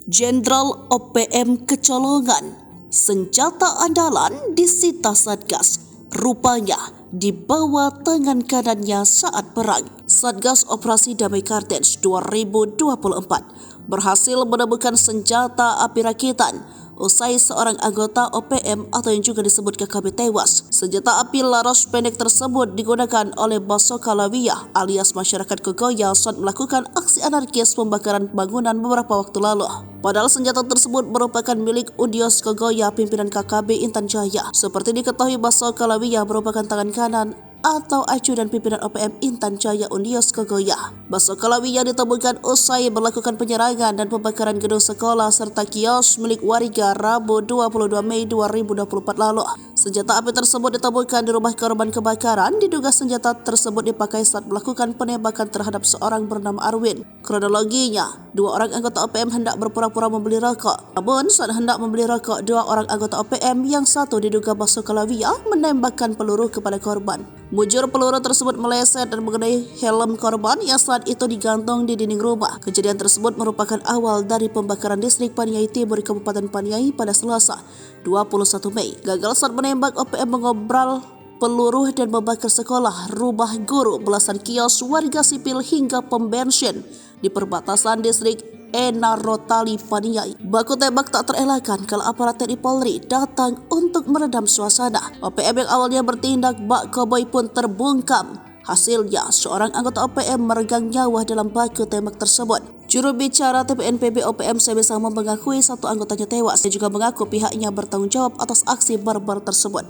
Jenderal OPM kecolongan, senjata andalan disita Satgas, rupanya di bawah tangan kanannya saat perang. Satgas Operasi Damai Kartens 2024 berhasil menemukan senjata api rakitan usai seorang anggota OPM atau yang juga disebut KKB tewas. Senjata api laras pendek tersebut digunakan oleh Baso Kalawiyah alias masyarakat Kogoya saat melakukan aksi anarkis pembakaran bangunan beberapa waktu lalu. Padahal senjata tersebut merupakan milik Undios Kogoya pimpinan KKB Intan Jaya. Seperti diketahui, Baso Kalawiyah merupakan tangan kanan atau ajudan pimpinan OPM Intan Jaya Undios Kogoya. Baso Kalawiyah ditemukan usai melakukan penyerangan dan pembakaran gedung sekolah serta kios milik warga Rabu 22 Mei 2024 lalu. Senjata api tersebut ditemukan di rumah korban kebakaran. Diduga senjata tersebut dipakai saat melakukan penembakan terhadap seorang bernama Arwin. Kronologinya, dua orang anggota OPM hendak berpura-pura membeli rokok. Namun saat hendak membeli rokok, dua orang anggota OPM yang satu diduga Baso Kalawiyah menembakkan peluru kepada korban. Mujur peluru tersebut meleset dan mengenai helm korban yang saat itu digantung di dinding rumah. Kejadian tersebut merupakan awal dari pembakaran distrik Paniai Timur Kabupaten Paniai pada Selasa 21 Mei. Gagal saat menembak, OPM mengobral peluru dan membakar sekolah, rumah guru, belasan kios warga sipil hingga pom bensin di perbatasan distrik Enarotali Paniai. Baku tembak tak terelakkan kalau aparat TNI Polri datang untuk meredam suasana. OPM yang awalnya bertindak bak koboi pun terbungkam. Hasilnya, seorang anggota OPM meregang nyawa dalam baku tembak tersebut. Juru bicara TPNPB OPM Sebe Samo mengakui satu anggotanya tewas. Dia juga mengaku pihaknya bertanggung jawab atas aksi barbar tersebut.